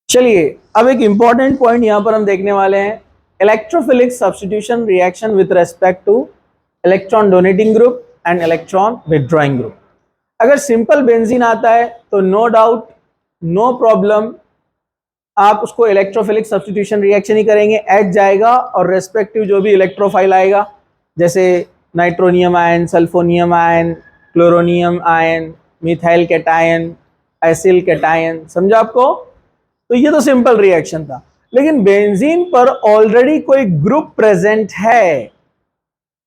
चलिए अब एक इंपॉर्टेंट पॉइंट यहां पर हम देखने वाले हैं, electrophilic substitution reaction with respect two electron donating group and electron withdrawing group. अगर सिंपल बेंजीन आता है तो नो डाउट, नो प्रॉब्लम, आप उसको इलेक्ट्रोफिलिक सब्स्टिट्यूशन रिएक्शन ही करेंगे, एच जाएगा और रेस्पेक्टिव जो भी इलेक्ट्रोफाइल आएगा जैसे nitronium ion, सल्फोनियम ion, chloronium ion, methyl cation, acyl cation, समझा आपको? तो ये तो सिंपल रिएक्शन था, लेकिन बेंजीन पर ऑलरेडी कोई ग्रुप प्रेजेंट है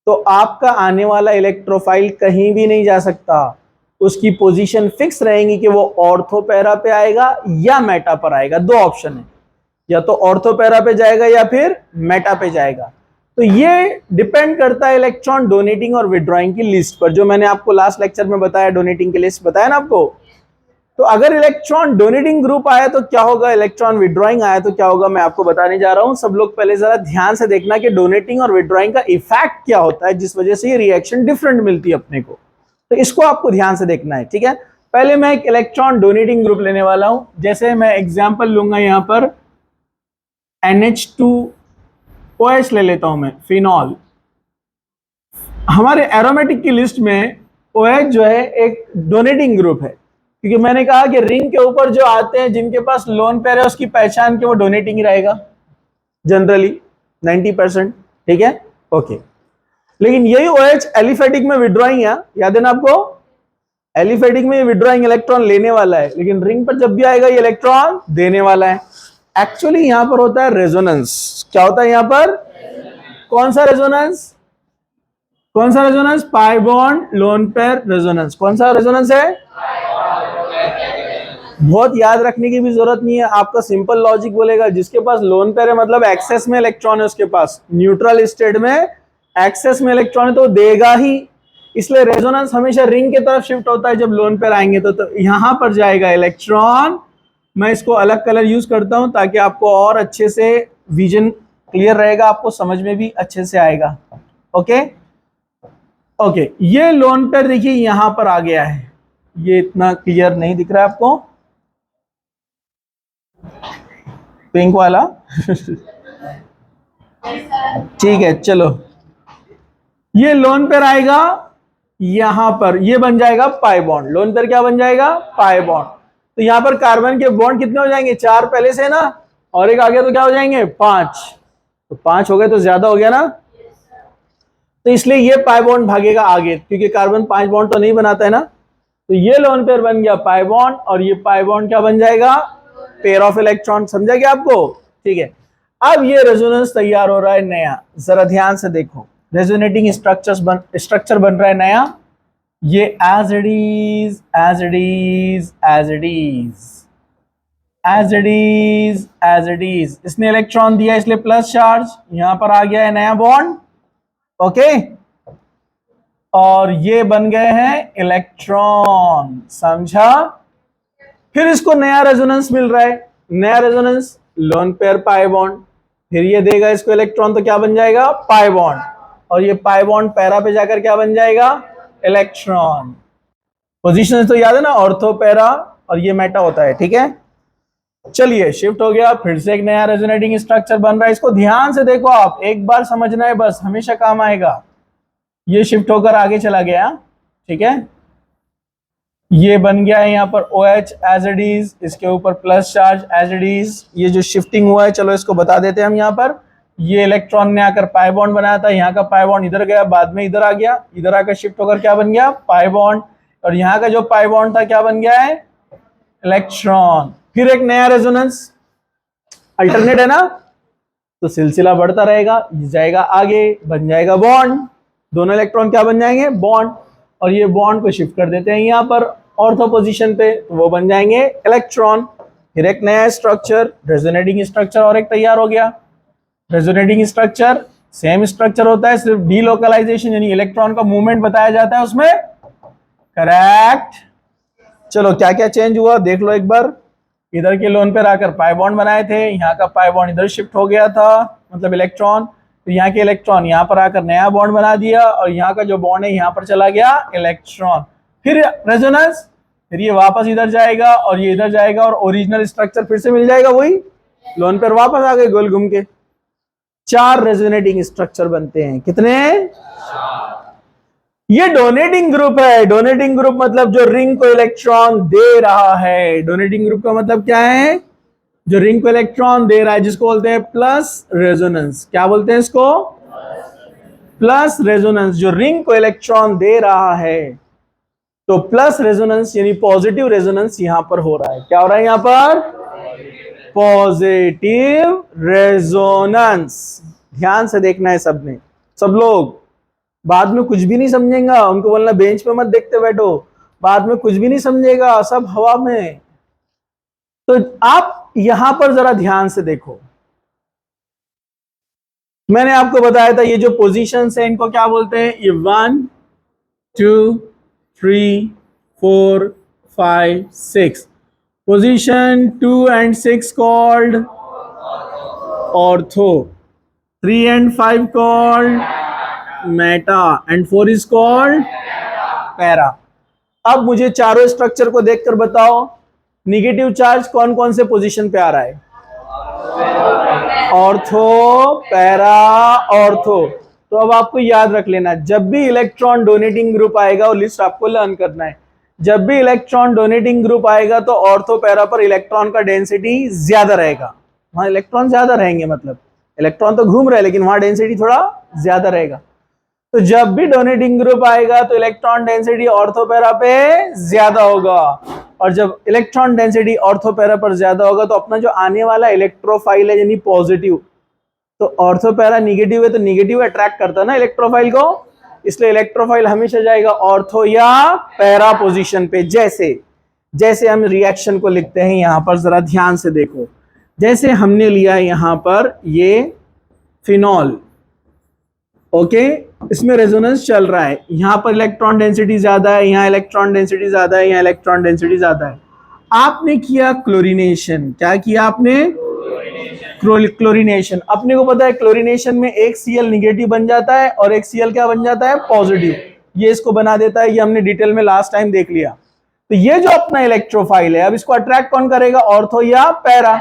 तो आपका आने वाला इलेक्ट्रोफाइल कहीं भी नहीं जा सकता, उसकी पोजीशन फिक्स रहेंगी कि वो ऑर्थो पैरा पे आएगा या मेटा पर आएगा। दो ऑप्शन है, या तो ऑर्थो पैरा पे जाएगा या फिर मेटा पे जाएगा। तो ये डिपेंड करता है इलेक्ट्रॉन डोनेटिंग और विड्रॉइंग की लिस्ट पर, जो मैंने आपको लास्ट लेक्चर में बताया, डोनेटिंग की लिस्ट बताया ना आपको। तो अगर इलेक्ट्रॉन डोनेटिंग ग्रुप आया तो क्या होगा, इलेक्ट्रॉन विड्रॉइंग आया तो क्या होगा, मैं आपको बताने जा रहा हूं। सब लोग पहले जरा ध्यान से देखना कि डोनेटिंग और विड्रॉइंग का इफेक्ट क्या होता है, जिस वजह से ये रिएक्शन डिफरेंट मिलती है अपने को। तो इसको आपको ध्यान से देखना है, ठीक है। पहले मैं एक इलेक्ट्रॉन डोनेटिंग ग्रुप लेने वाला हूं, जैसे मैं एग्जांपल लूंगा यहां पर NH2OH ले लेता हूं मैं, फिनॉल। हमारे एरोमेटिक की लिस्ट में OH जो है एक डोनेटिंग ग्रुप है, क्योंकि मैंने कहा कि रिंग के ऊपर जो आते हैं जिनके पास लोन पेयर है उसकी पहचान के वो डोनेटिंग ही रहेगा जनरली 90%, ठीक है, ओके। लेकिन यही OH एलिफेटिक में विड्रॉइंग है, याद है ना आपको, एलिफेटिक में विड्रॉइंग इलेक्ट्रॉन लेने वाला है, लेकिन रिंग पर जब भी आएगा ये इलेक्ट्रॉन देने वाला है। एक्चुअली यहां पर होता है रेजोनेंस। क्या होता है यहां पर? कौन सा रेजोनेंस? कौन सा resonance? Pi bond lone pair resonance. कौन सा रेजोनेंस है? बहुत याद रखने की भी जरूरत नहीं है, आपका सिंपल लॉजिक बोलेगा जिसके पास लोन पेयर है मतलब एक्सेस में इलेक्ट्रॉन है उसके पास, न्यूट्रल स्टेट में एक्सेस में इलेक्ट्रॉन है तो देगा ही। इसलिए रेजोनेंस हमेशा रिंग की तरफ शिफ्ट होता है जब लोन पेयर आएंगे तो यहां पर जाएगा इलेक्ट्रॉन। मैं इसको अलग कलर यूज करता हूं ताकि आपको और अच्छे से विजन क्लियर रहेगा, आपको समझ में भी अच्छे से आएगा। ओके ओके, ये लोन पेयर देखिए यहां पर आ गया है, ये इतना क्लियर नहीं दिख रहा है आपको, पिंक वाला ठीक है, चलो ये लोन पेयर आएगा यहां पर, ये बन जाएगा पाई बॉन्ड। लोन पेयर क्या बन जाएगा? Pi bond. तो यहां पर कार्बन के बॉन्ड कितने हो जाएंगे? 4 पहले से ना, और एक आ गया तो क्या हो जाएंगे? 5। तो 5 हो गए तो ज्यादा हो गया ना, तो इसलिए ये पाई बॉन्ड भागेगा आगे, क्योंकि कार्बन 5 बॉन्ड तो नहीं बनाता है ना। तो ये लोन पेयर बन गया पाई बॉन्ड, और ये पाई बॉन्ड क्या बन जाएगा? Pair of electron. समझा क्या आपको? ठीक है। अब ये रेजोनेंस तैयार हो रहा है नया, जरा ध्यान से देखो, रेजोनेटिंग स्ट्रक्चर बन रहा है नया। ये as it is, as it is, as it is, as it is, as it is, इसने इलेक्ट्रॉन दिया इसलिए प्लस चार्ज, यहां पर आ गया है नया बॉन्ड, ओके। और ये बन गए हैं इलेक्ट्रॉन, समझा? फिर इसको नया रेजोनेंस मिल रहा है, नया resonance lone pair pi bond, फिर ये देगा इसको इलेक्ट्रॉन तो क्या बन जाएगा? पाई बॉन्ड, और ये पाई बॉन्ड पैरा पे जाकर क्या बन जाएगा? इलेक्ट्रॉन। पोजीशन तो याद है ना, ऑर्थो पैरा, और ये मेटा होता है, ठीक है। चलिए शिफ्ट हो गया, फिर से एक नया रेजोनेटिंग स्ट्रक्चर बन रहा है, इसको ध्यान से देखो, आप एक बार समझना है बस, हमेशा काम आएगा। ये शिफ्ट होकर आगे चला गया, ठीक है, ये बन गया है यहाँ पर OH एज इट इज, इसके ऊपर plus charge as it is. ये जो शिफ्टिंग हुआ है चलो इसको बता देते हैं हम यहाँ पर। ये इलेक्ट्रॉन ने आकर पाई बॉन्ड बनाया था, यहाँ का पाई बॉन्ड इधर गया, बाद में इधर आ गया, इधर आकर शिफ्ट होकर क्या बन गया? पाई बॉन्ड, और यहाँ का जो पाई बॉन्ड था क्या बन गया है? इलेक्ट्रॉन। फिर एक नया रेजोनेंस, अल्टरनेट है ना, तो सिलसिला बढ़ता रहेगा, जाएगा आगे, बन जाएगा बॉन्ड, दोनों इलेक्ट्रॉन क्या बन जाएंगे? बॉन्ड, और ये बॉन्ड को शिफ्ट कर देते हैं यहाँ पर ऑर्थो पोजीशन पे, तो वो बन जाएंगे इलेक्ट्रॉन। फिर एक नया स्ट्रक्चर, रेजोनेटिंग स्ट्रक्चर और एक तैयार हो गया। रेजोनेटिंग स्ट्रक्चर सेम स्ट्रक्चर होता है, सिर्फ डीलोकलाइजेशन यानी इलेक्ट्रॉन का मूवमेंट बताया जाता है उसमें, करेक्ट। चलो क्या क्या चेंज हुआ देख लो एक बार। इधर के लोन पे आकर पाई बॉन्ड बनाए थे, यहाँ का पाई बॉन्ड इधर शिफ्ट हो गया था, मतलब इलेक्ट्रॉन, तो यहाँ के इलेक्ट्रॉन यहाँ पर आकर नया बॉन्ड बना दिया, और यहाँ का जो बॉन्ड है यहाँ पर चला गया इलेक्ट्रॉन। फिर रेजोनेंस, फिर ये वापस इधर जाएगा और ये इधर जाएगा और ओरिजिनल स्ट्रक्चर फिर से मिल जाएगा, वही लोन पेयर वापस आ गए गोल घूम के। 4 रेजोनेटिंग स्ट्रक्चर बनते हैं। कितने? ये डोनेटिंग ग्रुप है। डोनेटिंग ग्रुप मतलब जो रिंग को इलेक्ट्रॉन दे रहा है। डोनेटिंग ग्रुप का मतलब क्या है? जो रिंग को इलेक्ट्रॉन दे रहा है, जिसको बोलते हैं प्लस रेजोनेंस। क्या बोलते हैं इसको? Plus resonance. जो रिंग को इलेक्ट्रॉन दे रहा है, तो प्लस रेजोनेंस यानी पॉजिटिव रेजोनेंस यहां पर हो रहा है। क्या हो रहा है यहां पर? Positive resonance. ध्यान से देखना है सबने, सब लोग। बाद में कुछ भी नहीं समझेगा, उनको बोलना बेंच पे मत देखते बैठो, बाद में कुछ भी नहीं समझेगा, सब हवा में। तो आप यहां पर जरा ध्यान से देखो, मैंने आपको बताया था ये जो पोजीशंस है इनको क्या बोलते हैं? ये 1 2 3 4 5 6। Position 2 and 6 called ortho, 3 and 5 called meta and 4 is called para। अब मुझे चारों स्ट्रक्चर को देखकर बताओ निगेटिव चार्ज कौन कौन से पोजीशन पे आ रहा है? Ortho, para, ortho. तो अब आपको याद रख लेना, जब भी इलेक्ट्रॉन डोनेटिंग ग्रुप आएगा, वो लिस्ट आपको लर्न करना है। जब भी इलेक्ट्रॉन डोनेटिंग ग्रुप आएगा तो ऑर्थो पैरा पर इलेक्ट्रॉन का डेंसिटी ज्यादा रहेगा। वहां इलेक्ट्रॉन ज्यादा रहेंगे, मतलब इलेक्ट्रॉन तो घूम रहे हैं लेकिन वहां डेंसिटी थोड़ा ज्यादा रहेगा। तो जब भी डोनेटिंग ग्रुप आएगा तो इलेक्ट्रॉन डेंसिटी ऑर्थो पैरा पे ज्यादा होगा, और जब इलेक्ट्रॉन डेंसिटी ऑर्थो पैरा पर ज्यादा होगा तो अपना जो आने वाला इलेक्ट्रोफाइल है यानी पॉजिटिव, तो ऑर्थो पैरा निगेटिव है तो निगेटिव अट्रैक्ट करता है ना इलेक्ट्रोफाइल को, इसलिए इलेक्ट्रोफाइल हमेशा जाएगा ऑर्थो या पैरा पोजीशन पे। जैसे जैसे हम रिएक्शन को लिखते हैं यहां पर, जरा ध्यान से देखो। जैसे हमने लिया यहां पर ये फिनॉल, ओके, इसमें रेजोनेंस चल रहा है, यहां पर इलेक्ट्रॉन डेंसिटी ज्यादा है, यहां इलेक्ट्रॉन डेंसिटी ज्यादा है, यहां इलेक्ट्रॉन डेंसिटी ज्यादा है। आपने किया क्लोरीनेशन। क्या किया आपने? क्लोरीनेशन। अपने को पता है क्लोरीनेशन में एक Cl निगेटिव बन जाता है और एक Cl क्या बन जाता है? पॉजिटिव। ये इसको बना देता है, ये हमने डिटेल में लास्ट टाइम देख लिया। तो ये जो अपना इलेक्ट्रोफाइल है, अब इसको अट्रैक्ट कौन करेगा? ऑर्थो या पैरा।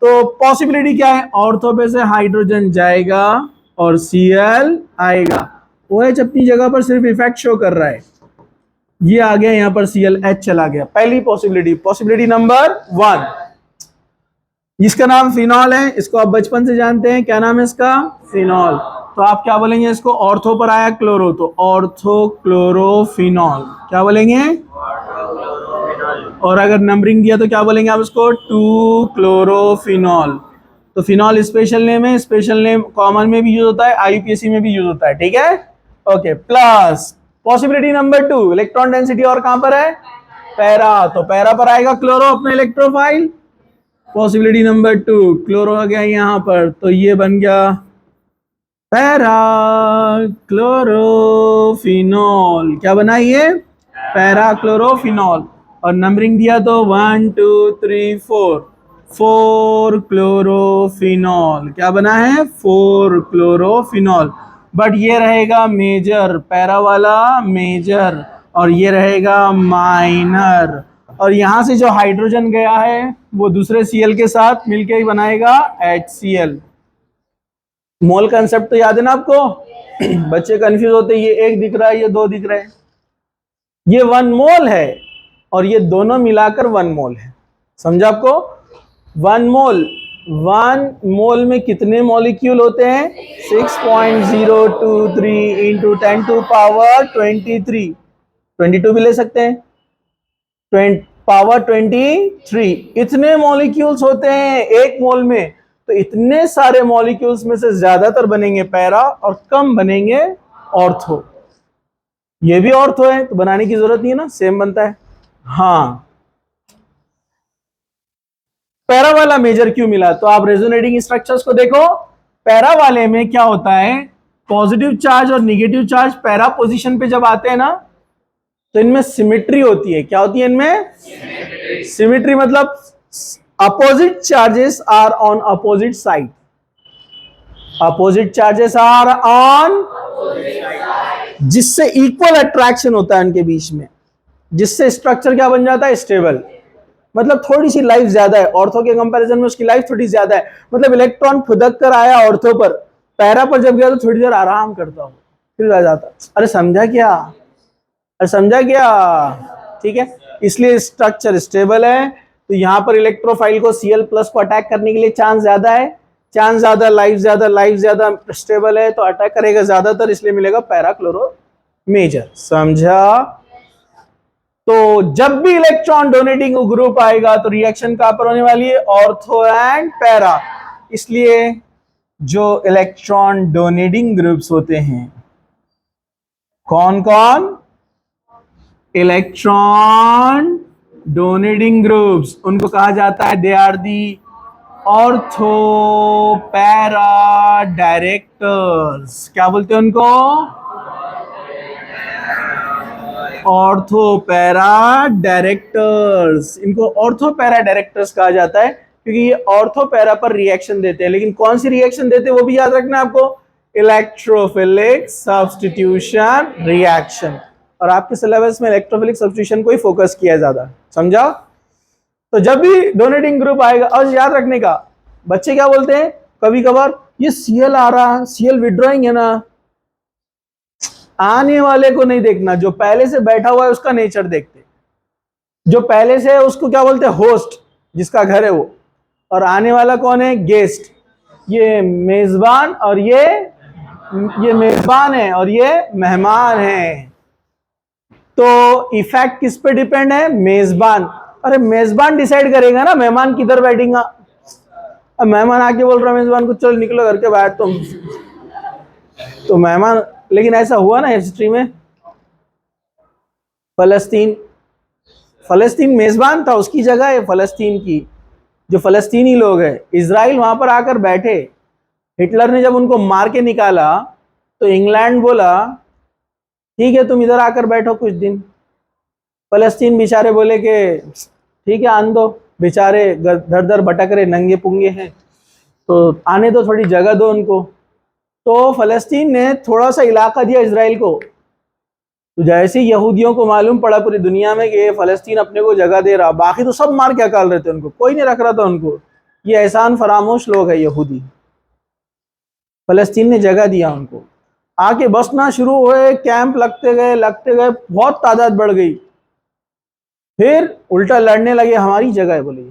तो पॉसिबिलिटी क्या है? ऑर्थो पे से हाइड्रोजन जाएगा और Cl आएगा। OH अपनी जगह पर सिर्फ इफेक्ट शो कर रहा है, ये आ गया यहां पर ClH चला गया। पहली पॉसिबिलिटी, पॉसिबिलिटी नंबर 1। इसका नाम फिनॉल है, इसको आप बचपन से जानते हैं। क्या नाम है इसका? फिनॉल। तो आप क्या बोलेंगे इसको? ऑर्थो पर आया क्लोरो, तो ऑर्थो क्लोरोफिनॉल। क्या बोलेंगे? और अगर नंबरिंग दिया तो क्या बोलेंगे आप इसको? 2 क्लोरोफिनॉल। तो फिनॉल स्पेशल नेम है, स्पेशल नेम कॉमन में भी यूज होता है, IUPAC में भी यूज होता है, ठीक है, okay. Plus possibility number 2, electron density और कहां पर है? पैरा, तो पैरा पर आएगा क्लोरो अपना इलेक्ट्रोफाइल। पॉसिबिलिटी नंबर 2, क्लोरो आ गया यहां पर, तो ये बन गया पैरा क्लोरोफिनॉल। क्या बना ये? Para chlorophenol. और नंबरिंग दिया तो 1 2 3 4 क्लोरोफिनॉल। क्या बना है? 4 क्लोरोफिनॉल। बट ये रहेगा मेजर, पैरा वाला मेजर, और ये रहेगा माइनर। और यहां से जो हाइड्रोजन गया है वो दूसरे Cl के साथ मिलके ही बनाएगा HCl। मोल कंसेप्ट तो याद है ना आपको? बच्चे कंफ्यूज होते हैं, ये 1 दिख रहा है, ये 2 दिख रहे हैं। ये 1 मोल है और ये दोनों मिलाकर 1 मोल है। समझा आपको? 1 मोल में कितने मॉलिक्यूल होते हैं? 6.023 इंटू 10 टू पावर 23, 22 भी ले सकते हैं, पावर 23, इतने मॉलिक्यूल्स होते हैं 1 मोल में। तो इतने सारे मॉलिक्यूल्स में से ज्यादातर बनेंगे पैरा और कम बनेंगे ऑर्थो। ये भी ऑर्थो है तो बनाने की जरूरत नहीं है ना, सेम बनता है। हाँ, पैरा वाला मेजर क्यों मिला? तो आप रेजोनेटिंग स्ट्रक्चर्स को देखो, पैरा वाले में क्या होता है? पॉजिटिव चार्ज और निगेटिव चार्ज पैरा पोजीशन पे जब आते हैं ना, तो इनमें सिमेट्री होती है। क्या होती है इनमें? सिमेट्री मतलब opposite charges are on opposite side. Opposite charges are on, जिससे इक्वल अट्रैक्शन होता है उनके बीच में। जिससे स्ट्रक्चर क्या बन जाता है, स्टेबल। मतलब थोड़ी सी लाइफ ज्यादा है, ऑर्थो के कंपैरिजन में उसकी लाइफ थोड़ी ज्यादा है। मतलब इलेक्ट्रॉन फुदक कर आया ऑर्थो पर, पैरा पर जब गया तो थोड़ी देर आराम करता हो, फिर आ जाता। अरे समझा क्या, अरे समझा क्या? ठीक है, इसलिए स्ट्रक्चर स्टेबल है। तो यहां पर इलेक्ट्रोफाइल को Cl+ को अटैक करने के लिए चांस ज्यादा है, चांस ज्यादा, लाइफ ज्यादा, लाइफ ज्यादा, स्टेबल है तो अटैक करेगा ज्यादातर, इसलिए मिलेगा पैरा क्लोरो मेजर। समझा? तो जब भी इलेक्ट्रॉन डोनेटिंग ग्रुप आएगा तो रिएक्शन कहां पर होने वाली है, ऑर्थो एंड पैरा। इसलिए जो इलेक्ट्रॉन डोनेटिंग ग्रुप्स होते हैं, कौन कौन, इलेक्ट्रॉन डोनेटिंग ग्रुप्स, उनको कहा जाता है they are the ortho para directors. क्या बोलते हैं उनको, ऑर्थो पैरा डायरेक्टर्स। इनको ऑर्थो पैरा डायरेक्टर्स कहा जाता है क्योंकि ये ऑर्थो पैरा पर रिएक्शन देते हैं। लेकिन कौन सी रिएक्शन देते हैं वो भी याद रखना है आपको, इलेक्ट्रोफिलिक सब्स्टिट्यूशन रिएक्शन। और आपके सिलेबस में इलेक्ट्रोफिलिक सब्स्टिट्यूशन को ही फोकस किया ज्यादा। समझा? तो जब भी डोनेटिंग ग्रुप आएगा, और याद रखने का, बच्चे क्या बोलते हैं कभी कभार, ये Cl आ रहा है, Cl विड्रॉइंग है ना, आने वाले को नहीं देखना, जो पहले से बैठा हुआ है उसका नेचर देखते। जो पहले से है उसको क्या बोलते हैं, होस्ट, जिसका घर है वो, और आने वाला कौन है, गेस्ट। ये मेजबान और ये मेजबान है और ये मेहमान है। तो इफेक्ट किस पे डिपेंड है, मेजबान। अरे मेजबान डिसाइड करेगा ना मेहमान किधर बैठेगा। अब मेहमान आके बोल रहा है मेजबान को, चल निकलो घर के बैठ तुम, तो मेहमान, लेकिन ऐसा हुआ ना हिस्ट्री में, फलस्तीन मेजबान था, उसकी जगह है फलस्तीन की, जो फलस्तीनी लोग हैं, इजराइल वहां पर आकर बैठे। हिटलर ने जब उनको मार के निकाला तो इंग्लैंड बोला ठीक है तुम इधर आकर बैठो कुछ दिन। फलस्तीन बेचारे बोले कि ठीक है आन दो, बेचारे दर दर भटक रहे, नंगे पुंगे हैं, तो आने दो, थोड़ी जगह दो उनको। तो फलस्तीन ने थोड़ा सा इलाका दिया इसराइल को। तो जैसे यहूदियों को मालूम पड़ा पूरी दुनिया में कि फलस्तीन अपने को जगह दे रहा, बाकी तो सब मार के अकाल रहे थे उनको, कोई नहीं रख रहा था उनको। ये एहसान फरामोश लोग है यहूदी। फलस्तीन ने जगह दिया उनको, आके बसना शुरू हुए, कैंप लगते गए, बहुत तादाद बढ़ गई। फिर उल्टा लड़ने लगे, हमारी जगह है बोले,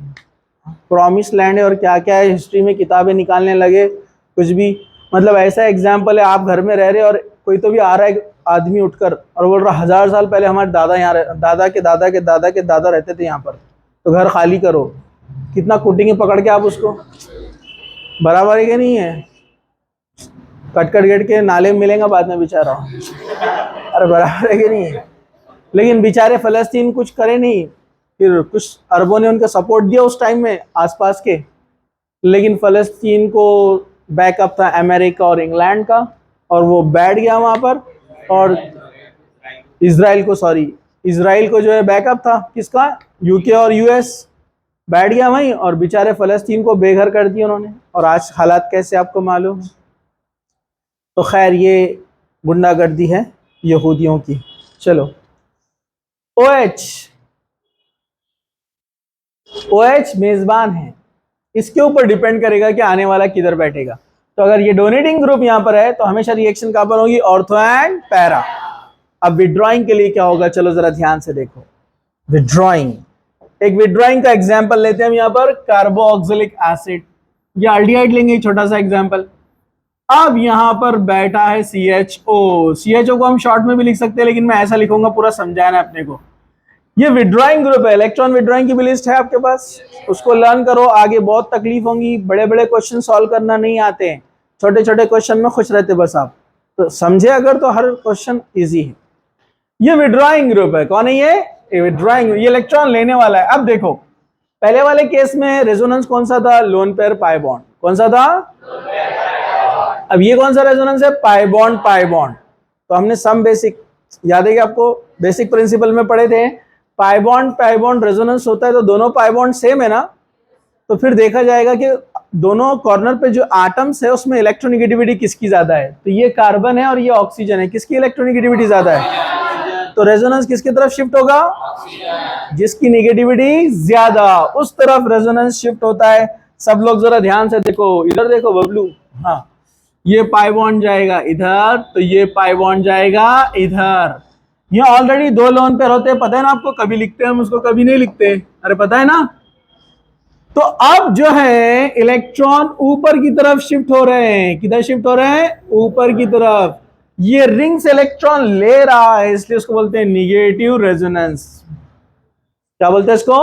प्रॉमिस लैंड है और क्या क्या है, हिस्ट्री में किताबें निकालने लगे कुछ भी। मतलब ऐसा एग्जाम्पल है, आप घर में रह रहे और कोई तो भी आ रहा है आदमी उठकर और बोल रहा 1000 साल पहले हमारे दादा यहाँ, दादा के दादा के दादा के दादा रहते थे यहाँ पर, तो घर खाली करो। कितना कूटेंगे पकड़ के आप उसको, बराबर है कि नहीं है? कट गेट के नाले में मिलेगा बाद में बेचारा। अरे बराबर है कि नहीं है? लेकिन बेचारे फलस्तीन कुछ करे नहीं, फिर कुछ अरबों ने उनका सपोर्ट दिया उस टाइम में आसपास के, लेकिन फलस्तीन को बैकअप था अमेरिका और इंग्लैंड का, और वो बैठ गया वहां पर। और इजराइल को जो है बैकअप था किसका, यूके और यूएस, बैठ गया वहीं, और बेचारे फलस्तीन को बेघर कर दिया उन्होंने। और आज हालात कैसे आपको मालूम है। तो खैर ये गुंडागर्दी है यहूदियों की। चलो OH मेजबान है, इसके ऊपर डिपेंड करेगा कि आने वाला किधर बैठेगा। तो अगर ये डोनेटिंग ग्रुप यहां पर है तो हमेशा रिएक्शन कहां पर होगी, ऑर्थो एंड पैरा। अब विड्रॉइंग के लिए क्या होगा, चलो जरा ध्यान से देखो। विड्रॉइंग, एक विड्रॉइंग का एग्जांपल लेते हैं हम यहां पर, कार्बोक्सिलिक एसिड या एल्डिहाइड लेंगे, छोटा सा एग्जांपल। अब यहां पर बैठा है CHO को हम शॉर्ट में भी लिख सकते हैं, लेकिन मैं ऐसा लिखूंगा, पूरा समझाना है अपने को। ये विड्रॉइंग ग्रुप है, इलेक्ट्रॉन विड्रॉइंग की भी लिस्ट है आपके पास, उसको लर्न करो। आगे बहुत तकलीफ होंगी, बड़े बड़े क्वेश्चन सॉल्व करना नहीं आते हैं, छोटे छोटे क्वेश्चन में खुश रहते बस आप, तो समझे अगर तो हर क्वेश्चन इजी है। ये विड्रॉइंग ग्रुप है, कौन है ये विड्रॉइंग, ये इलेक्ट्रॉन लेने वाला है। अब देखो पहले वाले केस में रेजोनेंस कौन सा था, लोन पेयर पाई बॉन्ड, कौन सा था। अब ये कौन सा रेजोनेंस है, पाई बॉन्ड पाई बॉन्ड। तो हमने सम बेसिक याद है कि आपको, बेसिक प्रिंसिपल में पढ़े थे, पाई बॉन्ड रेजोनेंस होता है तो दोनों पाई बॉन्ड सेम है ना, तो फिर देखा जाएगा कि दोनों कॉर्नर पे जो एटम्स है उसमें इलेक्ट्रोनेगेटिविटी किसकी ज्यादा है, तो ये कार्बन है और ये ऑक्सीजन है, किसकी इलेक्ट्रोनेगेटिविटी ज्यादा है, तो रेजोनेंस किसकी तरफ शिफ्ट होगा? जिसकी नेगेटिविटी ज्यादा, उस तरफ रेजोनेंस शिफ्ट होता है। सब लोग जरा ध्यान से देखो, इधर देखो बबलू। हाँ, ये पाई बॉन्ड जाएगा इधर, तो ये पाई बॉन्ड जाएगा इधर। ये ऑलरेडी दो लोन पेयर होते हैं, पता है ना आपको, कभी लिखते हैं हम उसको, कभी नहीं लिखते, अरे पता है ना। तो अब जो है इलेक्ट्रॉन ऊपर की तरफ शिफ्ट हो रहे हैं। किधर शिफ्ट हो रहे हैं? ऊपर की तरफ। ये रिंग से इलेक्ट्रॉन ले रहा है, इसलिए उसको बोलते हैं निगेटिव रेजोनेंस। क्या बोलते हैं इसको?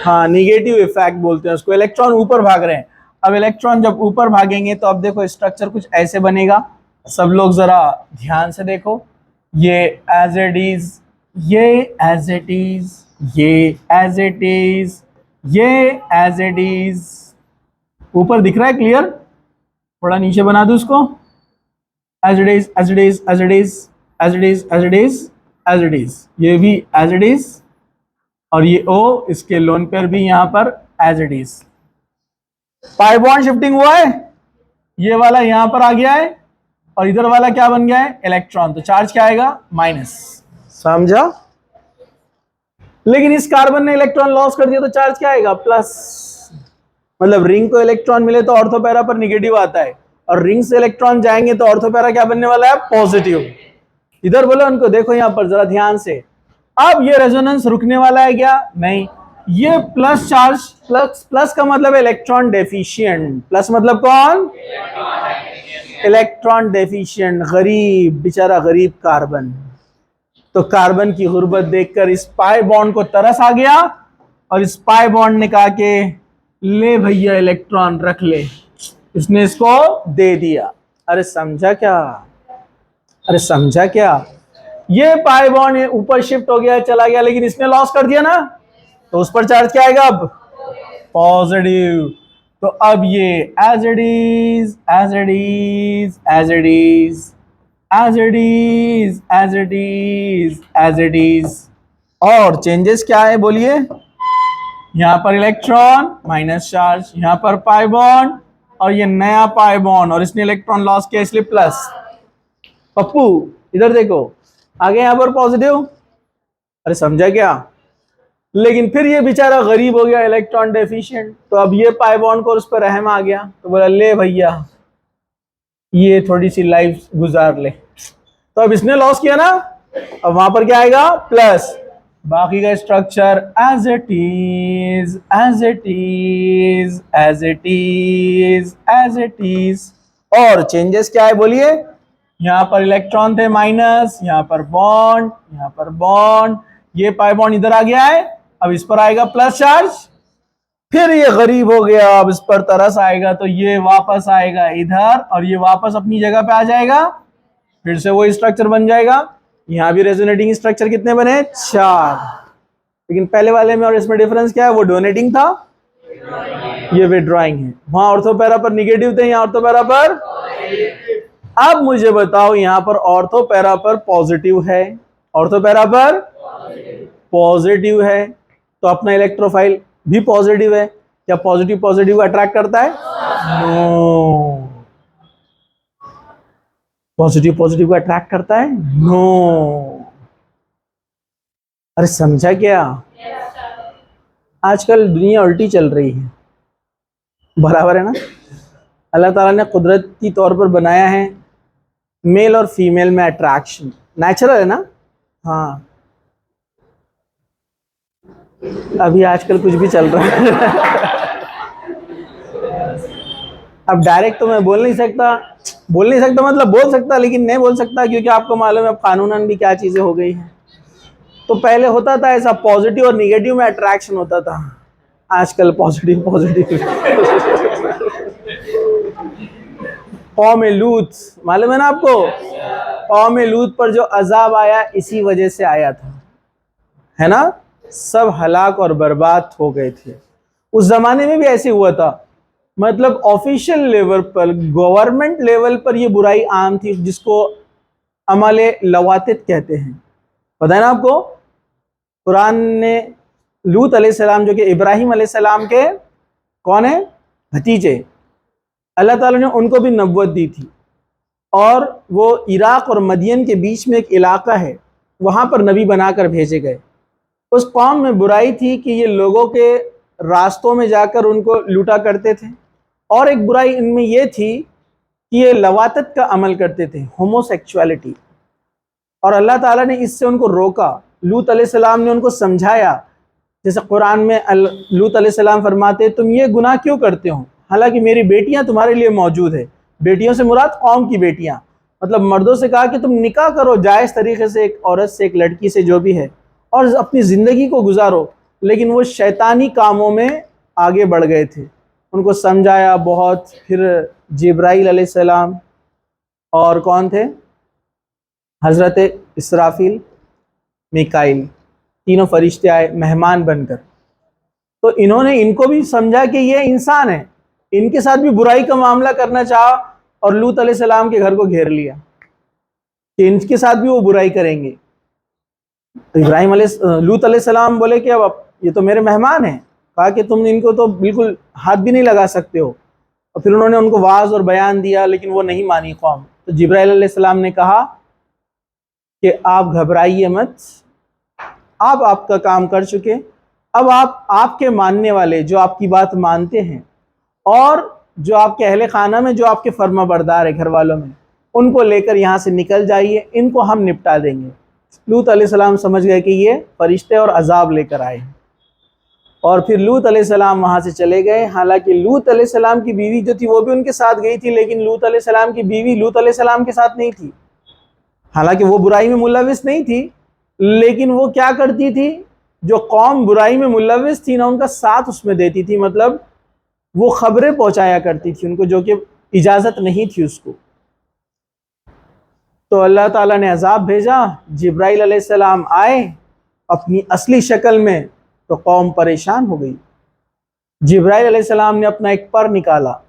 हाँ, निगेटिव इफेक्ट बोलते हैं उसको। इलेक्ट्रॉन ऊपर भाग रहे हैं। अब इलेक्ट्रॉन जब ऊपर भागेंगे तो अब देखो स्ट्रक्चर कुछ ऐसे बनेगा। सब लोग जरा ध्यान से देखो, ये एज इट इज, ये एज इट इज, ये एज इट इज, ये एज इट इज। ऊपर दिख रहा है क्लियर? थोड़ा नीचे बना दो उसको। As it is, as it is, as it is, as it is, as it is, as it is. ये भी एज इट इज, और ये O, इसके लोन पेयर भी यहां पर as it is. Pi bond shifting हुआ है, ये वाला यहां पर आ गया है, और इधर वाला क्या बन गया है? इलेक्ट्रॉन। तो चार्ज क्या आएगा? माइनस। समझा? लेकिन इस कार्बन ने इलेक्ट्रॉन लॉस कर दिया तो चार्ज क्या आएगा? प्लस। मतलब रिंग को इलेक्ट्रॉन मिले तो ऑर्थो पैरा पर निगेटिव आता है, और रिंग से इलेक्ट्रॉन जाएंगे तो ऑर्थो पैरा क्या बनने वाला है? पॉजिटिव। इधर बोलो उनको, देखो यहां पर जरा ध्यान से। अब ये रेजोनेंस रुकने वाला है क्या? नहीं। ये प्लस चार्ज, प्लस प्लस का मतलब इलेक्ट्रॉन डेफिशिएंट। प्लस मतलब कौन? इलेक्ट्रॉन डेफिशिएंट, गरीब, बेचारा गरीब कार्बन। तो कार्बन की गुर्बत देखकर इस पाई बॉन्ड को तरस आ गया, और इस पाई बॉन्ड ने कहा कि ले भैया इलेक्ट्रॉन रख ले। इसने इसको दे दिया। अरे समझा क्या? अरे समझा क्या? ये पाई बॉन्ड ऊपर शिफ्ट हो गया, चला गया, लेकिन इसने लॉस कर दिया ना, तो उस पर चार्ज क्या आएगा? अब पॉजिटिव। तो अब ये as it is, as it is, as it is, as it is, as it is, as it is. और चेंजेस क्या है बोलिए? यहां पर इलेक्ट्रॉन माइनस चार्ज, यहां पर पाई बॉन्ड, और ये नया पाई बॉन्ड, और इसने इलेक्ट्रॉन लॉस किया इसलिए प्लस। पप्पू इधर देखो, आगे यहां पर पॉजिटिव। अरे समझा क्या? लेकिन फिर ये बेचारा गरीब हो गया, इलेक्ट्रॉन डेफिशिएंट। तो अब ये पाई बॉन्ड को उस पर रहम आ गया, तो बोला ले भैया ये थोड़ी सी लाइफ गुजार ले। तो अब इसने लॉस किया ना, अब वहां पर क्या आएगा? प्लस। बाकी का structure as it is, as it is, as it is, as it is. और चेंजेस क्या है बोलिए? यहां पर इलेक्ट्रॉन थे माइनस, यहां पर बॉन्ड, यहां पर बॉन्ड, ये पाई बॉन्ड इधर आ गया है, अब इस पर आएगा प्लस चार्ज। फिर ये गरीब हो गया, अब इस पर तरस आएगा, तो ये वापस आएगा इधर, और ये वापस अपनी जगह पे आ जाएगा, फिर से वो स्ट्रक्चर बन जाएगा। यहां भी रेजोनेटिंग स्ट्रक्चर कितने बने? 4। लेकिन पहले वाले में और इसमें डिफरेंस क्या है? वो डोनेटिंग था, ये विड्रॉइंग है। वहां ऑर्थो पैरा पर निगेटिव थे, यहां ऑर्थो पैरा पर। अब मुझे बताओ, यहां पर ऑर्थो पैरा पर पॉजिटिव है, ऑर्थो पैरा पर पॉजिटिव है, तो अपना इलेक्ट्रोफाइल भी पॉजिटिव है। क्या पॉजिटिव पॉजिटिव अट्रैक्ट करता है? नो। पॉजिटिव पॉजिटिव को अट्रैक्ट करता है? नो। अरे समझा क्या? आजकल दुनिया उल्टी चल रही है, बराबर है ना? अल्लाह ताला ने कुदरती तौर पर बनाया है मेल और फीमेल में अट्रैक्शन, नेचुरल है ना? हाँ, अभी आजकल कुछ भी चल रहा है। अब डायरेक्ट तो मैं बोल नहीं सकता मतलब बोल सकता, लेकिन नहीं बोल सकता, क्योंकि आपको मालूम है अब कानूनन भी क्या चीजें हो गई हैं। तो पहले होता था ऐसा, पॉजिटिव और निगेटिव में अट्रैक्शन होता था, आजकल पॉजिटिव पॉजिटिव। कौम लूत, मालूम है ना आपको? कौम लूत पर जो अजाब आया इसी वजह से आया था, है ना? सब हलाक और बर्बाद हो गए थे। उस जमाने में भी ऐसे हुआ था, मतलब ऑफिशियल लेवल पर, गवर्नमेंट लेवल पर ये बुराई आम थी, जिसको अमले लवातित कहते हैं। पता है ना आपको? कुरान ने लूत अलैहिस्सलाम, जो कि इब्राहिम अलैहिस्सलाम के कौन है? भतीजे, अल्लाह ताला ने उनको भी नबुव्वत दी थी। और वो इराक और मदियन के बीच में एक इलाका है, वहां पर नबी बनाकर भेजे गए। उस कौम में बुराई थी कि ये लोगों के रास्तों में जाकर उनको लूटा करते थे, और एक बुराई इनमें ये थी कि ये लवातत का अमल करते थे, होमोसेक्सुअलिटी। और अल्लाह ताला ने इससे उनको रोका। लूत अलैहिस्सलाम ने उनको समझाया, जैसे कुरान में लूत अलैहिस्सलाम फरमाते, तुम ये गुनाह क्यों करते हो, हालांकि मेरी बेटियां तुम्हारे लिए मौजूद है। बेटियों से मुराद कौम की बेटियां, मतलब मर्दों से कहा कि तुम निकाह करो जायज़ तरीके से एक औरत से, एक लड़की से, जो भी है, और अपनी ज़िंदगी को गुजारो। लेकिन वो शैतानी कामों में आगे बढ़ गए थे। उनको समझाया बहुत। फिर जिब्राइल अलैहिस्सलाम और कौन थे, हज़रत इसराफील, मिकाइल, तीनों फरिश्ते आए मेहमान बनकर। तो इन्होंने इनको भी समझा कि ये इंसान है, इनके साथ भी बुराई का मामला करना चाहा, और लूत अलैहिस्सलाम के घर को घेर लिया कि इनके साथ भी वो बुराई करेंगे। लूत अलैहिस्सलाम बोले कि अब ये तो मेरे मेहमान हैं, कहा कि तुम इनको तो बिल्कुल हाथ भी नहीं लगा सकते हो। और फिर उन्होंने उनको वाज और बयान दिया, लेकिन वो नहीं मानी कौम। तो जिब्राइल अलैहिस्सलाम ने कहा कि आप घबराइए मत, आप आपका काम कर चुके, अब आप आपके मानने वाले जो आपकी बात मानते हैं, और जो आपके अहले खाना में जो आपके फर्मा बरदार है घर वालों में, उनको लेकर यहाँ से निकल जाइए, इनको हम निपटा देंगे। लूत अलैहिस्सलाम समझ गए कि ये फरिश्ते और अजाब लेकर आए हैं, और फिर लूत अलैहिस्सलाम वहाँ से चले गए। हालांकि लूत अलैहिस्सलाम की बीवी जो थी वो भी उनके साथ गई थी, लेकिन लूत अलैहिस्सलाम की बीवी लूत अलैहिस्सलाम के साथ नहीं थी। हालांकि वो बुराई में मुलविस नहीं थी, लेकिन वो क्या करती थी, जो कौम बुराई में मुलविस थी ना, उनका साथ उसमें देती थी। मतलब वो खबरें पहुंचाया करती थी उनको, जो कि इजाज़त नहीं थी उसको। तो अल्लाह ताला ने अजाब भेजा, जिब्राइल अलैहिस्सलाम आए अपनी असली शक्ल में, तो कौम परेशान हो गई। जिब्राइल अलैहिस्सलाम ने अपना एक पर निकाला।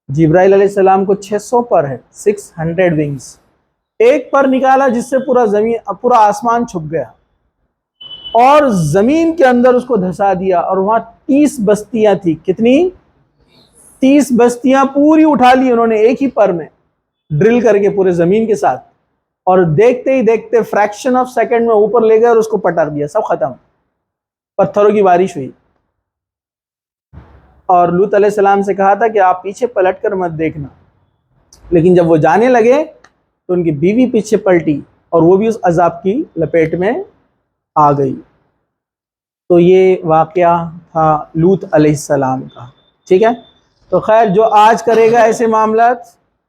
जिब्राइल अलैहिस्सलाम को 600 पर है, 600 विंग्स। एक पर निकाला जिससे पूरा आसमान छुप गया, और जमीन के अंदर उसको धंसा दिया, और वहां 30 बस्तियां थी। कितनी? 30 बस्तियां पूरी उठा ली उन्होंने एक ही पर में, ड्रिल करके पूरे जमीन के साथ, और देखते ही देखते फ्रैक्शन ऑफ सेकंड में ऊपर ले गए और उसको पटार दिया, सब खत्म। पत्थरों की बारिश हुई। और लूत अलैहिस्सलाम से कहा था कि आप पीछे पलट कर मत देखना, लेकिन जब वो जाने लगे तो उनकी बीवी पीछे पलटी, और वो भी उस अजाब की लपेट में आ गई। तो ये वाकया था लूत अलैहिस्सलाम का। ठीक है, तो खैर जो आज करेगा ऐसे मामलात,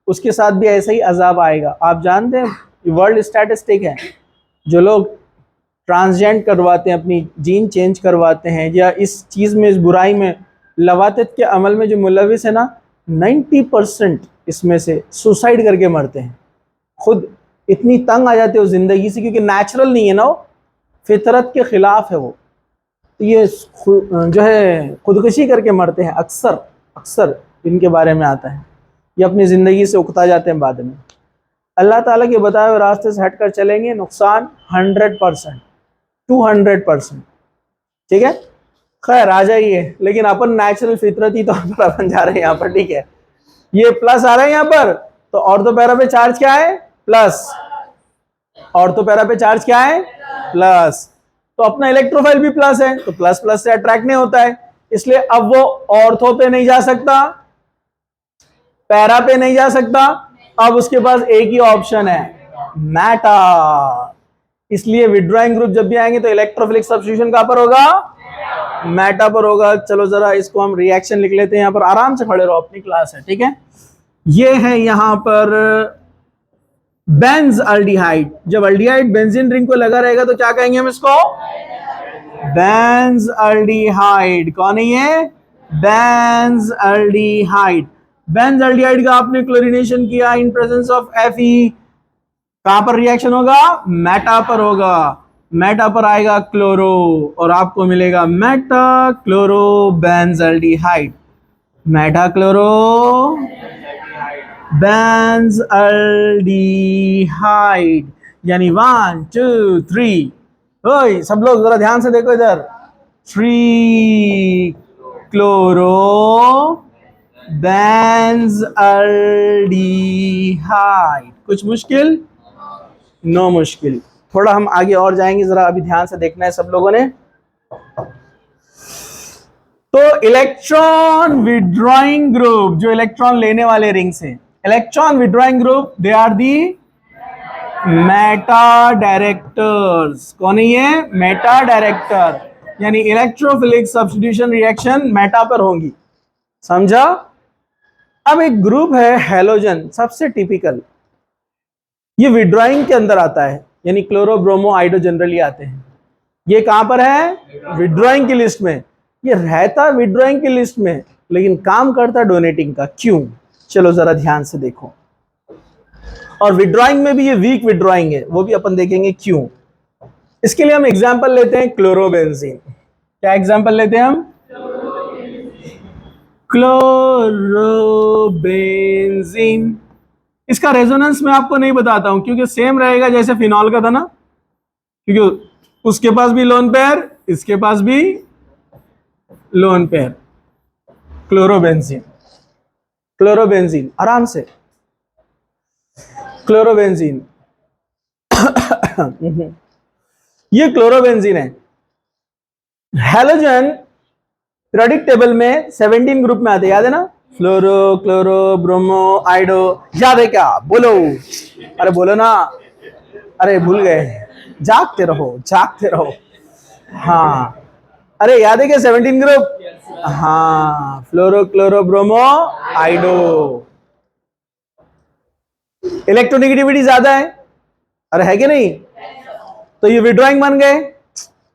उसके साथ भी ऐसा ही अजाब आएगा। आप जानते हैं वर्ल्ड स्टैटिस्टिक है, जो लोग ट्रांसजेंड करवाते हैं, अपनी जीन चेंज करवाते हैं, या इस चीज़ में, इस बुराई में, लवातत के अमल में जो मुलविस है ना, 90% इसमें से सुसाइड करके मरते हैं। खुद इतनी तंग आ जाते हो ज़िंदगी से, क्योंकि नेचुरल नहीं है ना, वो फितरत के ख़िलाफ़ है वो। तो ये जो है खुदकुशी करके मरते हैं अक्सर, अक्सर इनके बारे में आता है। ये अपनी ज़िंदगी से उकता जाते हैं बाद में। अल्लाह ताला के बताए हुए रास्ते से हटकर चलेंगे, नुकसान 100%, 200%। ठीक है, खैर आ जाइए। लेकिन अपन नेचुरल फितरती तौर पर अपन जा रहे हैं यहाँ पर। ठीक है, ये प्लस आ रहा है यहाँ पर, तो ऑर्थो पैरा पे चार्ज क्या है? प्लस। ऑर्थो पैरा पे चार्ज क्या है? प्लस। तो अपना इलेक्ट्रोफाइल भी प्लस है, तो प्लस प्लस से अट्रैक्ट नहीं होता है, इसलिए अब वो ऑर्थो पे नहीं जा सकता, पैरा पे नहीं जा सकता। अब उसके पास एक ही ऑप्शन है, मैटा। इसलिए विड्रॉइंग ग्रुप जब भी आएंगे तो इलेक्ट्रोफिलिक सब्स्टिट्यूशन कहां पर होगा? मैटा पर होगा। चलो जरा इसको हम रिएक्शन लिख लेते हैं। यहाँ पर आराम से खड़े रहो, अपनी क्लास है। ठीक है, ये है यहाँ पर बेंज अल्डिहाइड। जब अल्डिहाइड बेंजीन रिंग को लगा रहेगा तो क्या कहेंगे हम इसको? Benz aldehyde. कौन है ये? Benz aldehyde. बेंज अल्डिहाइड का आपने क्लोरीनेशन किया इन प्रेजेंस ऑफ Fe, कहां पर रिएक्शन होगा? मेटा पर होगा। मेटा पर आएगा क्लोरो, और आपको मिलेगा Meta chloro benzaldehyde. Meta chloro benzaldehyde, यानी 1 2 3। ओए सब लोग जरा ध्यान से देखो इधर, 3 क्लोरो बेंजल्डिहाइड। कुछ मुश्किल? नो मुश्किल। थोड़ा हम आगे और जाएंगे, जरा अभी ध्यान से देखना है सब लोगों ने। तो इलेक्ट्रॉन विड्रॉइंग ग्रुप, जो इलेक्ट्रॉन लेने वाले रिंग से, electron withdrawing group, they are the meta directors. कौन है ये? मेटा डायरेक्टर, यानी इलेक्ट्रोफिलिक सब्स्टिट्यूशन रिएक्शन मेटा पर होंगी, समझा? अब एक ग्रुप है हैलोजन, सबसे टिपिकल, ये विड्रॉइंग के अंदर आता है, यानी क्लोरो ब्रोमो आइडो जनरली आते हैं। ये कहां पर है? विड्रॉइंग की लिस्ट में। ये रहता विड्रॉइंग की लिस्ट में, लेकिन काम करता डोनेटिंग का। क्यों? चलो जरा ध्यान से देखो। और विड्रॉइंग में भी ये वीक विड्रॉइंग है, वो भी अपन देखेंगे क्यों। इसके लिए हम एग्जांपल लेते हैं क्लोरोबेंजीन। क्या एग्जांपल लेते हैं हम? क्लोरोबेंजीन। इसका रेजोनेंस मैं आपको नहीं बताता हूं, क्योंकि सेम रहेगा जैसे फिनॉल का था ना, क्योंकि उसके पास भी लोन पेयर, इसके पास भी लोन पेयर। क्लोरोबेंजीन, क्लोरोबेंजीन, आराम से, क्लोरोबेंजीन ये क्लोरोबेंजीन है। हैलोजन पीरियोडिक टेबल में 17 ग्रुप में आते, याद है ना? फ्लोरो, क्लोरो, ब्रोमो, आइडो, याद है क्या? बोलो, अरे बोलो ना, अरे भूल गए, जागते रहो, जागते रहो। हाँ, अरे याद है क्या 17 ग्रुप? हाँ, फ्लोरो, क्लोरो, ब्रोमो, आइडो। इलेक्ट्रोनेगेटिविटी ज्यादा है, अरे है कि नहीं? तो ये विड्रॉइंग बन गए।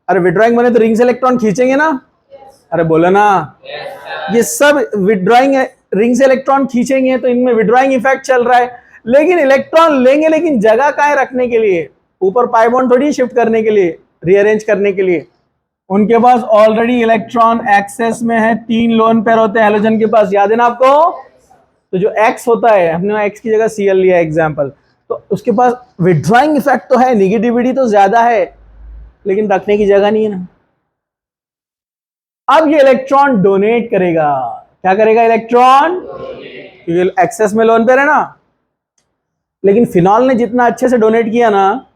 अरे विड्रॉइंग बने तो रिंग से इलेक्ट्रॉन खींचेंगे ना? अरे बोलो ना, ये सब विड्रॉइंग है, रिंग से इलेक्ट्रॉन खींचेंगे तो इनमें विड्रॉइंग इफेक्ट चल रहा है। लेकिन इलेक्ट्रॉन लेंगे, लेकिन जगह कहाँ है रखने के लिए? ऊपर पाई बॉन्ड थोड़ी शिफ्ट करने के लिए, रीअरेंज करने के लिए। उनके पास ऑलरेडी इलेक्ट्रॉन एक्सेस में है, 3 लोन पेयर होते हैं हैलोजन के पास, याद है ना आपको? तो जो एक्स होता है, हमने एक्स की जगह सीएल लिया एग्जाम्पल, तो उसके पास विड्रॉइंग इफेक्ट तो है, निगेटिविटी तो ज्यादा है, लेकिन रखने की जगह नहीं है ना। अब ये इलेक्ट्रॉन डोनेट करेगा। क्या करेगा इलेक्ट्रॉन? क्योंकि एक्सेस में लोन पेयर है ना। लेकिन फिनॉल ने जितना अच्छे से डोनेट किया ना,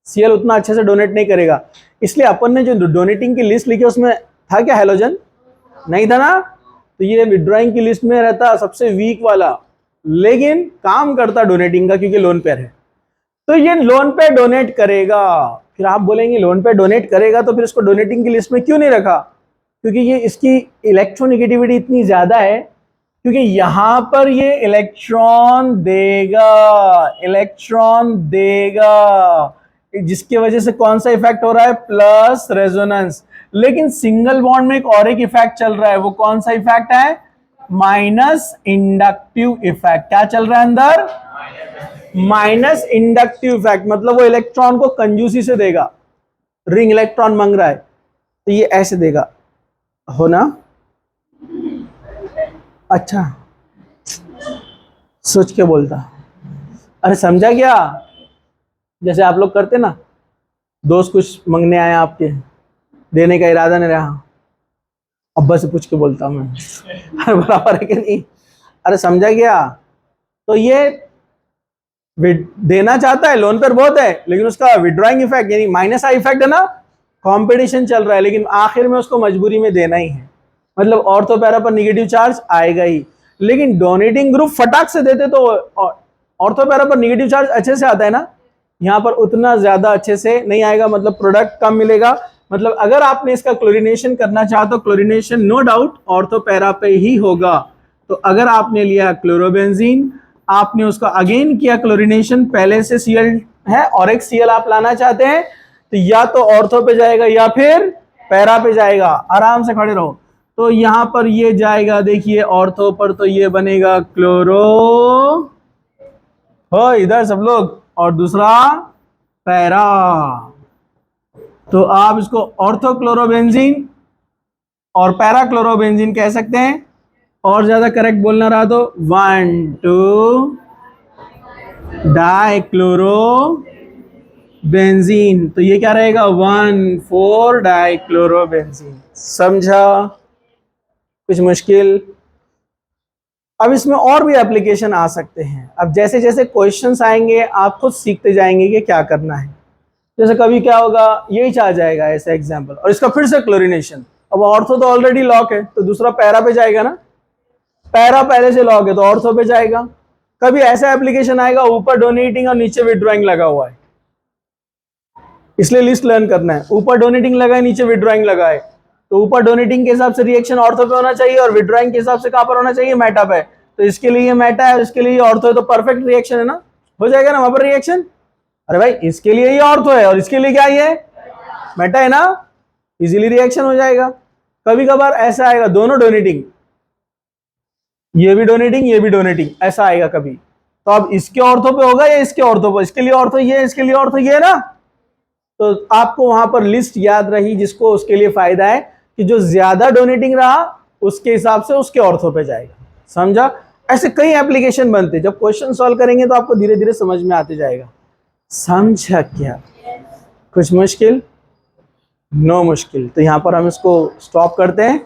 सीएल उतना अच्छे से डोनेट नहीं करेगा। इसलिए अपन ने जो डोनेटिंग की लिस्ट लिखी उसमें था क्या हैलोजन? नहीं था ना। तो ये विड्रॉइंग की लिस्ट में रहता सबसे वीक वाला, लेकिन काम करता डोनेटिंग का, क्योंकि लोन पेयर है। तो ये लोन पेयर डोनेट करेगा। फिर आप बोलेंगे लोन पेयर डोनेट करेगा तो फिर इसको डोनेटिंग की लिस्ट में क्यों नहीं रखा? क्योंकि ये इसकी इलेक्ट्रोनेगेटिविटी इतनी ज्यादा है, क्योंकि यहां पर ये इलेक्ट्रॉन देगा, इलेक्ट्रॉन देगा, जिसकी वजह से कौन सा इफेक्ट हो रहा है? Plus resonance. लेकिन सिंगल बॉन्ड में एक इफेक्ट चल रहा है, वो कौन सा इफेक्ट है? Minus inductive effect. क्या चल रहा है अंदर? माइनस इंडक्टिव इफेक्ट, मतलब वो इलेक्ट्रॉन को कंजूसी से देगा। रिंग इलेक्ट्रॉन मांग रहा है तो ये ऐसे देगा, हो ना? अच्छा, सोच के बोलता। अरे समझा क्या? जैसे आप लोग करते ना, दोस्त कुछ मांगने आया आपके, देने का इरादा नहीं रहा, अब्बा से पूछ के बोलता मैं। अरे बराबर है कि नहीं? अरे समझा क्या? तो ये देना चाहता है, लोन पर बहुत है, लेकिन उसका विड्रॉइंग इफेक्ट यानी माइनस आई इफेक्ट है ना, कंपटीशन चल रहा है, लेकिन आखिर में उसको मजबूरी में देना ही है। मतलब ऑर्थो पैरा पर निगेटिव चार्ज आएगा ही, लेकिन डोनेटिंग ग्रुप फटाक से देते तो ऑर्थो पैरा पर निगेटिव चार्ज अच्छे से आता है ना, यहाँ पर उतना ज्यादा अच्छे से नहीं आएगा, मतलब प्रोडक्ट कम मिलेगा। मतलब अगर आपने इसका क्लोरीनेशन करना चाहा तो chlorination no doubt ortho para पे ही होगा। तो अगर आपने लिया क्लोरोबेंजीन, आपने उसका अगेन किया क्लोरीनेशन, पहले से सीएल है और एक सीएल आप लाना चाहते हैं, तो या तो ऑर्थो पे जाएगा या फिर पैरा पे जाएगा। आराम से खड़े रहो। तो यहां पर ये जाएगा, देखिए ऑर्थो पर, तो ये बनेगा क्लोरो, हो इधर सब लोग, और दूसरा पैरा। तो आप इसको ऑर्थो क्लोरोबेंजीन और पैरा क्लोरोबेंजीन कह सकते हैं। और ज्यादा करेक्ट बोलना रहा तो 1,2 डाइक्लोरोबेंजीन। तो ये क्या रहेगा? 1,4 डाइक्लोरोबेंजीन। समझा? कुछ मुश्किल? अब इसमें और भी एप्लीकेशन आ सकते हैं। अब जैसे जैसे क्वेश्चंस आएंगे आप खुद सीखते जाएंगे कि क्या करना है। जैसे कभी क्या होगा, यही आ जाएगा ऐसा एग्जाम्पल, और इसका फिर से क्लोरीनेशन। अब ऑर्थो तो ऑलरेडी लॉक है, तो दूसरा पैरा पे जाएगा ना, पैरा पहले से लॉक है तो ऑर्थो पे जाएगा। कभी ऐसा एप्लीकेशन आएगा ऊपर डोनेटिंग और नीचे विड्रॉइंग लगा हुआ है, इसलिए लिस्ट लर्न करना है। ऊपर डोनेटिंग लगा है, नीचे विड्रॉइंग लगा है, तो ऊपर डोनेटिंग के हिसाब से रिएक्शन ऑर्थो पे होना चाहिए और विड्रॉइंग के हिसाब से कहां पर होना चाहिए, मेटा पे। तो इसके लिए मेटा है, इसके लिए ऑर्थो है, तो परफेक्ट रिएक्शन है ना, हो जाएगा ना वहां पर रिएक्शन। अरे भाई इसके लिए ये ऑर्थो है और इसके लिए क्या ये मेटा है ना, इजीली रिएक्शन हो जाएगा। कभी कभार ऐसा आएगा दोनों डोनेटिंग, ये भी डोनेटिंग ये भी डोनेटिंग, ऐसा आएगा कभी, तो अब इसके ऑर्थो पे होगा या इसके ऑर्थो पे, इसके लिए ऑर्थो ये, इसके लिए ऑर्थो ये ना। तो आपको वहां पर लिस्ट याद रही, जिसको उसके लिए फायदा है कि जो ज्यादा डोनेटिंग रहा उसके हिसाब से उसके ऑर्थो पे जाएगा। समझा? ऐसे कई एप्लीकेशन बनते, जब क्वेश्चन सॉल्व करेंगे तो आपको धीरे धीरे समझ में आते जाएगा। समझा क्या? कुछ मुश्किल? नो मुश्किल। तो यहां पर हम इसको स्टॉप करते हैं।